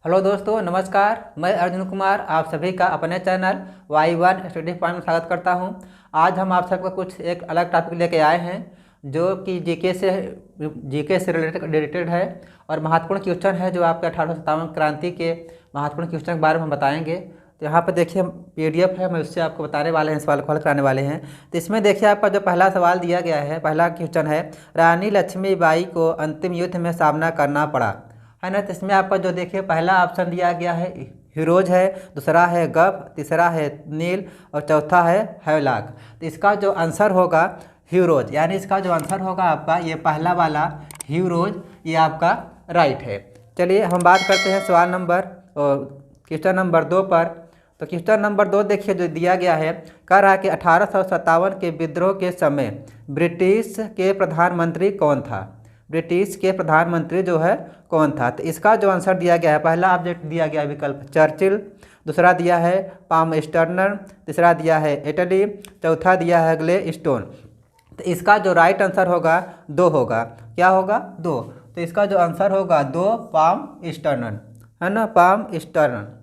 Hello दोस्तों, नमस्कार। मैं अर्जुन कुमार आप सभी का अपने चैनल Y1 स्टडी पॉइंट में स्वागत करता हूं। आज हम आप सबको कुछ एक अलग टॉपिक लेके आए हैं जो कि जीके से रिलेटेड है और महत्वपूर्ण क्वेश्चन है जो आपके 1857 क्रांति के महत्वपूर्ण क्वेश्चन के बारे में हम बताएंगे। तो यहाँ पर देखिए PDF है, मैं उससे आपको बताने वाले हैं, सवाल को हल कराने वाले हैं। तो इसमें देखिए आपका जो पहला सवाल दिया गया है, पहला क्वेश्चन है, रानी लक्ष्मीबाई को अंतिम युद्ध में सामना करना पड़ा, है ना। तो इसमें आपका जो देखिए पहला ऑप्शन दिया गया है हीरोज है, दूसरा है गप, तीसरा है नील और चौथा है हैवलॉक। तो इसका जो आंसर होगा हीरोज, यानी इसका जो आंसर होगा आपका ये पहला वाला हीरोज, ये आपका राइट है। चलिए हम बात करते हैं सवाल नंबर क्वेश्चन नंबर 2 पर। तो क्वेश्चन नंबर 2 देखिए जो दिया गया है, कह रहा है कि 1857 के विद्रोह के समय ब्रिटिश के प्रधानमंत्री कौन था। ब्रिटिश के प्रधानमंत्री जो है कौन था। तो इसका जो आंसर दिया गया है, पहला ऑब्जेक्ट दिया गया विकल्प चर्चिल, दूसरा दिया है पाम स्टर्नर, तीसरा दिया है एटली, चौथा दिया है ग्लेस्टोन। तो इसका जो राइट आंसर होगा 2 होगा। क्या होगा? 2। तो इसका जो आंसर होगा 2 पाम स्टर्नर, है ना, पाम स्टर्नर।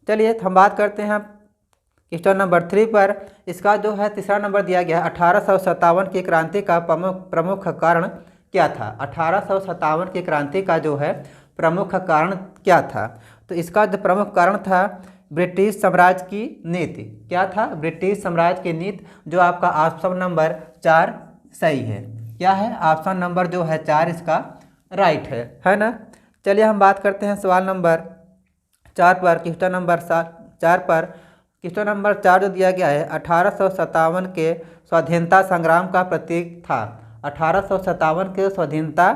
चलिए हम बात करते हैं क्वेश्चन नंबर 3 पर। इसका जो है तीसरा नंबर दिया गया है, 1857 की क्रांति का प्रमुख कारण क्या था। 1857 की क्रांति का जो है प्रमुख कारण क्या था। तो इसका जो प्रमुख कारण था ब्रिटिश साम्राज्य की नीति। क्या था? ब्रिटिश साम्राज्य की नीति, जो आपका ऑप्शन नंबर 4 सही है। क्या है? ऑप्शन नंबर जो है 4 इसका राइट है ना। चलिए हम बात करते हैं सवाल नंबर 4 पर। क्वेश्चन नंबर 4 पर, क्वेश्चन नंबर 4 जो दिया गया है, 1857 के स्वाधीनता संग्राम का प्रतीक था। 1857 के स्वाधीनता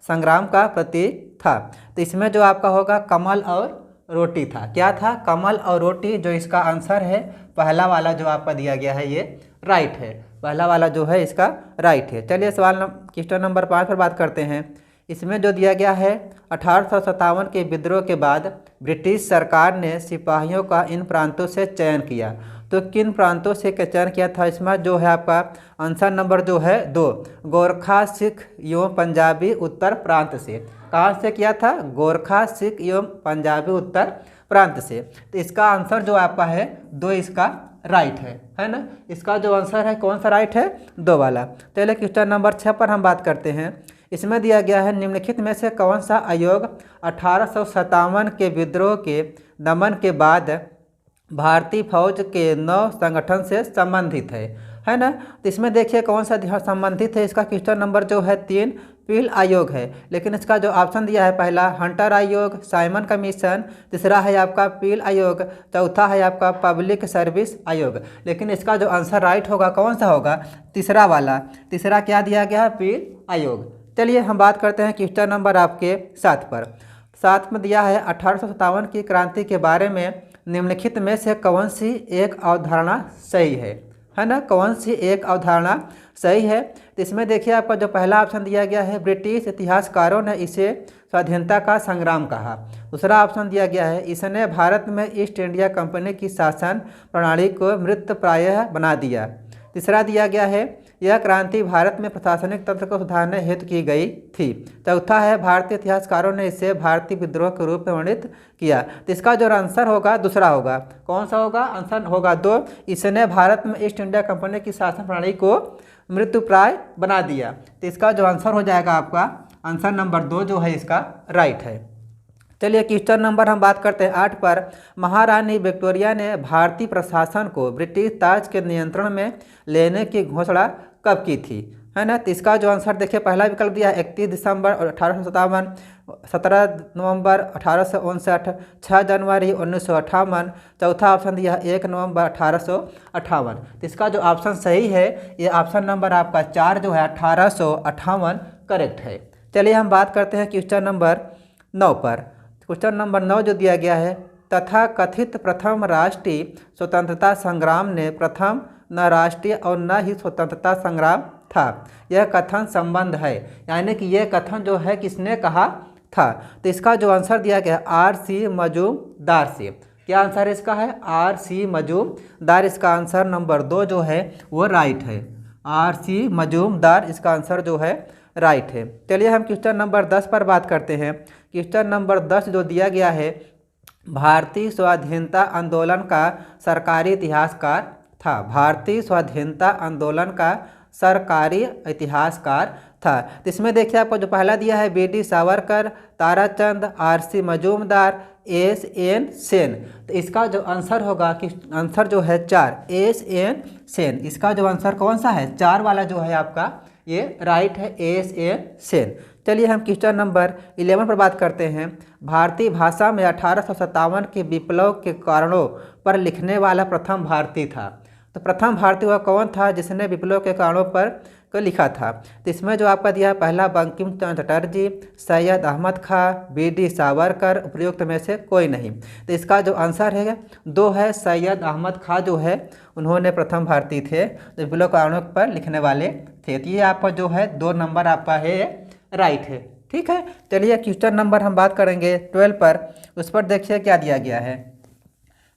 संग्राम का प्रतीक था। तो इसमें जो आपका होगा कमल और रोटी था। क्या था? कमल और रोटी। जो इसका आंसर है पहला वाला जो आपका दिया गया है ये राइट है। पहला वाला जो है इसका राइट है। चलिए क्वेश्चन नंबर 5 पर बात करते हैं। इसमें जो दिया गया है, 1857 के विद्रोह के बाद ब्रिटिश सरकार ने सिपाहियों का इन प्रांतों से चयन किया। तो किन प्रांतों से चयन किया था? इसमें जो है आपका आंसर नंबर जो है 2, गोरखा, सिख एवं पंजाबी उत्तर प्रांत से। कहाँ से किया था? गोरखा, सिख एवं पंजाबी उत्तर प्रांत से। तो इसका आंसर जो आपका है 2 इसका राइट है ना। इसका जो आंसर है कौन सा राइट है? 2 वाला। चलिए क्वेश्चन नंबर 6 पर हम बात करते हैं। इसमें दिया गया है, निम्नलिखित में से कौन सा आयोग 1857 के विद्रोह के दमन के बाद भारतीय फौज के नौ संगठन से संबंधित है ना। तो इसमें देखिए कौन सा संबंधित है। इसका क्वेश्चन नंबर जो है 3 पील आयोग है, लेकिन इसका जो ऑप्शन दिया है, पहला हंटर आयोग, साइमन कमीशन, तीसरा है आपका पील आयोग, चौथा है आपका पब्लिक सर्विस आयोग। लेकिन इसका जो आंसर राइट होगा कौन सा होगा? तीसरा वाला। तीसरा क्या दिया गया है? पील आयोग। चलिए हम बात करते हैं क्वेश्चन नंबर आपके 7 पर। 7 में दिया है, 1857 की क्रांति के बारे में निम्नलिखित में से कौन सी एक अवधारणा सही है ना। कौन सी एक अवधारणा सही है? तो इसमें देखिए आपका जो पहला ऑप्शन दिया गया है, ब्रिटिश इतिहासकारों ने इसे स्वाधीनता का संग्राम कहा। दूसरा ऑप्शन दिया गया है, इसने भारत में ईस्ट इंडिया कंपनी की शासन प्रणाली को मृतप्राय बना दिया। तीसरा दिया गया है, यह क्रांति भारत में प्रशासनिक तंत्र को सुधारने हेतु की गई थी। चौथा है, भारतीय इतिहासकारों ने इसे भारतीय विद्रोह के रूप में वर्णित किया। तो इसका जो आंसर होगा दूसरा होगा। कौन सा होगा? आंसर होगा 2, इसने भारत में ईस्ट इंडिया कंपनी की शासन प्रणाली को मृत्युप्राय बना दिया। तो इसका जो आंसर हो जाएगा आपका आंसर नंबर 2 जो है इसका राइट है। चलिए क्वेश्चन नंबर हम बात करते हैं 8 पर। महारानी विक्टोरिया ने भारतीय प्रशासन को ब्रिटिश ताज के नियंत्रण में लेने की घोषणा कब की थी, है ना। तो इसका जो आंसर देखिए पहला विकल्प दिया है 31 दिसंबर 1857, 17 नवंबर 1859, 6 जनवरी 1958, चौथा ऑप्शन दिया है 1 नवंबर 1858। तो इसका जो ऑप्शन सही है ये ऑप्शन नंबर आपका 4 जो है 1858 करेक्ट है। चलिए हम बात करते हैं क्वेश्चन नंबर 9 पर। क्वेश्चन नंबर 9 जो दिया गया है, तथा कथित प्रथम राष्ट्रीय स्वतंत्रता संग्राम ने प्रथम न राष्ट्रीय और न ही स्वतंत्रता संग्राम था। यह कथन संबंध है, यानी कि यह कथन जो है किसने कहा था। तो इसका जो आंसर दिया गया R.C. मजूमदार से। क्या आंसर इसका है? R.C. मजूमदार। इसका आंसर नंबर 2 जो है वो राइट है। R.C. मजूमदार इसका आंसर जो है राइट है। चलिए हम क्वेश्चन नंबर 10 पर बात करते हैं। क्वेश्चन नंबर 10 जो दिया गया है, भारतीय स्वाधीनता आंदोलन का सरकारी इतिहासकार था। भारतीय स्वाधीनता आंदोलन का सरकारी इतिहासकार था। तो इसमें देखिए आपको जो पहला दिया है B D Savarkar, Tarachand, R C. Majumdar, S N. Sen. तो इसका जो आंसर होगा कि आंसर जो है 4, एस.एन. सेन। इसका जो आंसर कौन सा है, 4 वाला जो है आपका ये राइट है, एस.एन. सेन। चलिए हम क्वेश्चन नंबर 11 पर बात करते हैं। भारतीय भाषा में 1857 के विप्लव के कारणों पर लिखने वाला प्रथम भारतीय था। तो प्रथम भारतीय वह कौन था जिसने विप्लव के कारणों पर को लिखा था। तो इसमें जो आपका दिया है, पहला बंकिम चंद्र चटर्जी, सैयद अहमद खां, बी डी सावरकर, उपयुक्त में से कोई नहीं। तो इसका जो आंसर है 2 है, सैयद अहमद खां जो है उन्होंने प्रथम भारतीय थे जो विप्लव कारणों पर लिखने वाले थे। तो ये आपका जो है 2 नंबर आपका है राइट है। ठीक है, चलिए क्वेश्चन नंबर हम बात करेंगे 12 पर। उस पर देखिए क्या दिया गया है।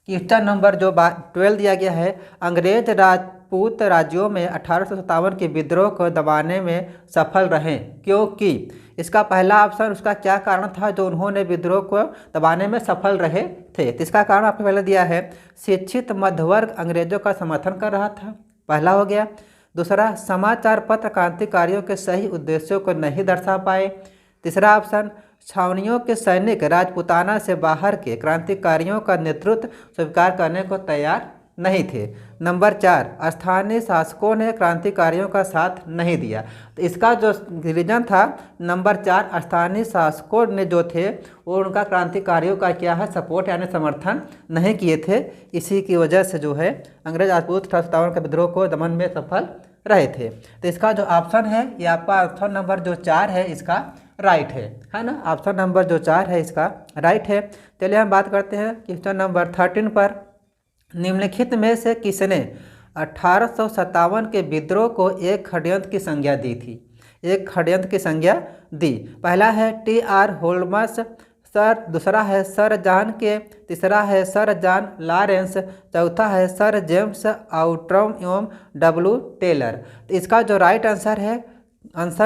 क्वेश्चन नंबर जो 12 दिया गया है, अंग्रेज राजपूत राज्यों में 1857 के विद्रोह को दबाने में सफल रहे क्योंकि। इसका पहला ऑप्शन उसका क्या कारण था जो उन्होंने विद्रोह को दबाने में सफल रहे थे। तो इसका कारण आपको पहले दिया है, शिक्षित मध्यवर्ग अंग्रेजों का समर्थन कर रहा था, पहला हो गया। दूसरा, समाचार पत्र क्रांतिकारियों के सही उद्देश्यों को नहीं दर्शा पाए। तीसरा ऑप्शन, छावनियों के सैनिक राजपूताना से बाहर के क्रांतिकारियों का नेतृत्व स्वीकार करने को तैयार नहीं थे। नंबर 4, स्थानीय शासकों ने क्रांतिकारियों का साथ नहीं दिया। तो इसका जो रीजन था नंबर 4, स्थानीय शासकों ने जो थे वो उनका क्रांतिकारियों का क्या है, सपोर्ट यानी समर्थन नहीं किए थे। इसी की वजह से जो है अंग्रेज राजपूत 1857 के विद्रोह को दमन में सफल रहे थे। तो इसका जो ऑप्शन है ये आपका ऑप्शन नंबर जो 4 है इसका राइट है ना। ऑप्शन नंबर जो 4 है इसका राइट है। चलिए हम बात करते हैं क्वेश्चन नंबर 13 पर। निम्नलिखित में से किसने 1857 के विद्रोह को एक षड्यंत्र की संज्ञा दी थी। एक षड्यंत्र की संज्ञा दी। पहला है टी.आर. होल्मस, दूसरा है सर जॉन के, तीसरा है सर जॉन लॉरेंस, चौथा है सर जेम्स आउट्रम एवं डब्ल्यू टेलर। तो इसका जो राइट आंसर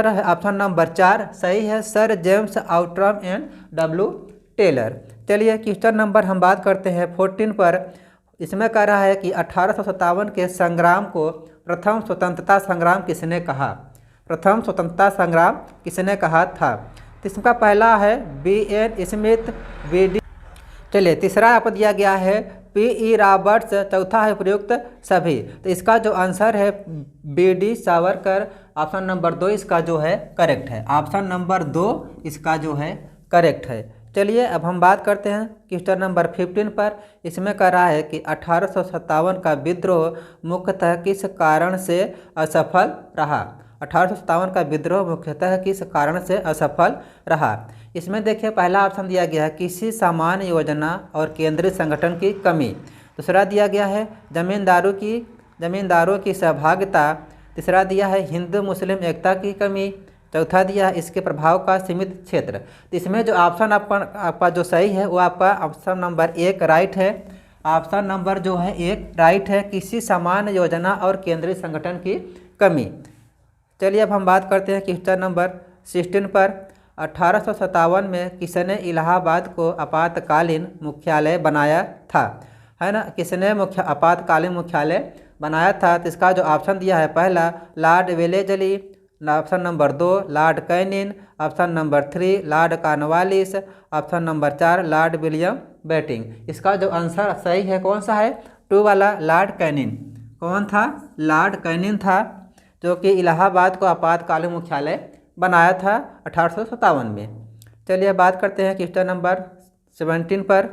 है ऑप्शन नंबर 4 सही है, sir James Outram and W Taylor. चलिए क्वेश्चन नंबर हम बात करते हैं 14 पर। इसमें कह रहा है कि 1857 के संग्राम को प्रथम स्वतंत्रता संग्राम किसने कहा। प्रथम स्वतंत्रता संग्राम किसने कहा था। तो इसका पहला है बी.एन. Smith, BD. चलिए तीसरा आपको दिया गया है P.E. रॉबर्ट्स, चौथा है प्रयुक्त सभी। तो इसका जो आंसर है बी.डी. सावरकर। ऑप्शन नंबर 2 इसका जो है करेक्ट है। ऑप्शन नंबर 2 इसका जो है करेक्ट है। चलिए अब हम बात करते हैं क्वेश्चन नंबर 15 पर। इसमें कह रहा है कि 1857 का विद्रोह मुख्यतः किस कारण से असफल रहा। 1857 का विद्रोह मुख्यतः किस कारण से असफल रहा। इसमें देखिए पहला ऑप्शन दिया गया है किसी सामान्य योजना और केंद्रीय संगठन की कमी। दूसरा दिया गया है जमींदारों की सहभागिता। तीसरा दिया है हिंदू मुस्लिम एकता की कमी। चौथा दिया है इसके प्रभाव का सीमित क्षेत्र। तो इसमें जो ऑप्शन आपका जो सही है वो आपका ऑप्शन नंबर 1 राइट है। ऑप्शन नंबर जो है 1 राइट है, किसी सामान्य योजना और केंद्रीय संगठन की कमी। चलिए अब हम बात करते हैं क्वेश्चन नंबर 16 पर। 1857 में किसने इलाहाबाद को आपातकालीन मुख्यालय बनाया था, है ना। किसने आपातकालीन मुख्यालय बनाया था। तो इसका जो ऑप्शन दिया है पहला Lord Wellesley, option number 2 Lord Canning, option number 3 Lord Cornwallis, option number 4 Lord William Bentinck. इसका जो आंसर सही है कौन सा है, 2 वाला लॉर्ड कैनिन। कौन था, लॉर्ड कैनिन था जो कि इलाहाबाद को आपातकालीन मुख्यालय बनाया था 1857 में। चलिए बात करते हैं क्वेश्चन नंबर 17 पर।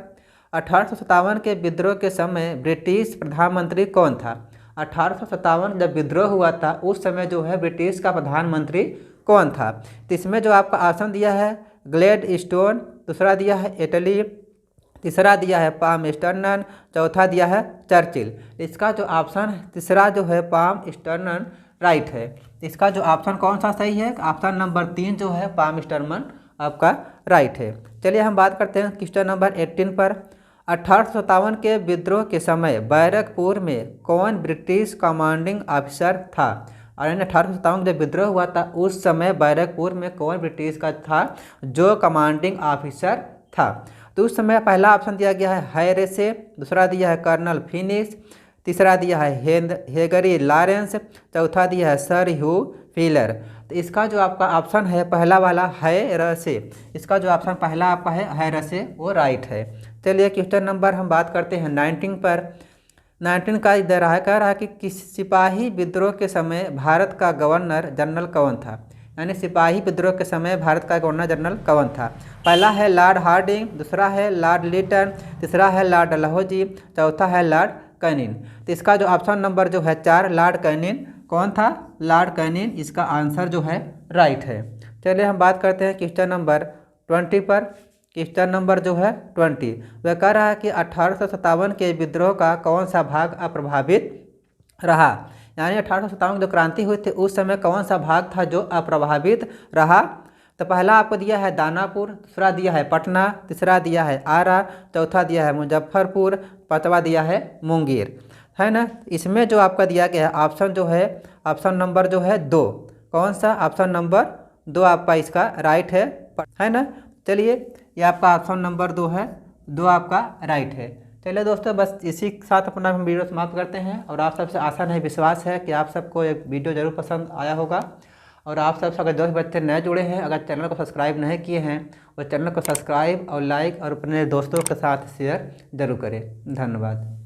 1857 के विद्रोह के समय ब्रिटिश प्रधानमंत्री कौन था। 1857 जब विद्रोह हुआ था उस समय जो है ब्रिटिश का प्रधानमंत्री कौन था। तो इसमें जो आपका ऑप्शन दिया है ग्लैडस्टोन, दूसरा दिया है इटली, तीसरा दिया है पाम स्टर्नन, चौथा दिया है चर्चिल। इसका जो ऑप्शन तीसरा जो है पाम स्टर्नन राइट है। इसका जो ऑप्शन कौन सा सही है, ऑप्शन नंबर 3 जो है पाम स्टर्नन आपका राइट है। चलिए हम बात करते हैं क्वेश्चन नंबर 18 पर। 1857 के विद्रोह के समय बैरकपुर में कौन ब्रिटिश कमांडिंग ऑफिसर था। और 1857 जब विद्रोह हुआ था उस समय बैरकपुर में कौन ब्रिटिश का था जो कमांडिंग ऑफिसर था। तो उस समय पहला ऑप्शन दिया गया है हैरेसे, दूसरा दिया है कर्नल फिनिक्स, तीसरा दिया है हेगरी लॉरेंस, चौथा दिया है सर ह्यू व्हीलर। तो इसका जो आपका ऑप्शन है पहला वाला हैरसे, इसका जो ऑप्शन पहला आपका है हैरसे वो राइट है। चलिए क्वेश्चन नंबर हम बात करते हैं 19 पर। 19 का इधर है, कह रहा है कि किस सिपाही विद्रोह के समय भारत का गवर्नर जनरल कौन था। यानी सिपाही विद्रोह के समय भारत का गवर्नर जनरल कौन था। पहला है लॉर्ड हार्डिंग, दूसरा है लॉर्ड लिटन, तीसरा है लॉर्ड डलहौजी, चौथा है लॉर्ड कैनिंग। तो इसका जो ऑप्शन नंबर जो है 4 लॉर्ड कैनिंग कौन था, लॉर्ड कैनिंग इसका आंसर जो है राइट है। चलिए हम बात करते हैं क्वेश्चन नंबर 20 पर। क्वेश्चन नंबर जो है 20 वह कह रहा है कि 1857 के विद्रोह का कौन सा भाग अप्रभावित रहा। यानी 1857 जो क्रांति हुई थी उस समय कौन सा भाग था जो अप्रभावित रहा। तो पहला आपको दिया है दानापुर, दूसरा दिया है पटना, तीसरा दिया है आरा, चौथा दिया है मुजफ्फरपुर, पांचवा दिया है मुंगेर, है ना। इसमें जो आपका दिया गया है ऑप्शन जो है ऑप्शन नंबर जो है 2, कौन सा ऑप्शन नंबर 2 आपका इसका राइट है ना। चलिए ये आपका ऑप्शन नंबर 2 है, 2 आपका राइट है। चलिए दोस्तों बस इसी के साथ अपना हम वीडियो समाप्त करते हैं। और आप सबसे आशा नहीं विश्वास है कि आप सबको एक वीडियो जरूर पसंद आया होगा। और आप सब अगर दोस्त बच्चे नए जुड़े हैं, अगर चैनल को सब्सक्राइब नहीं किए हैं वो चैनल को सब्सक्राइब और लाइक और अपने दोस्तों के साथ शेयर जरूर करें। धन्यवाद।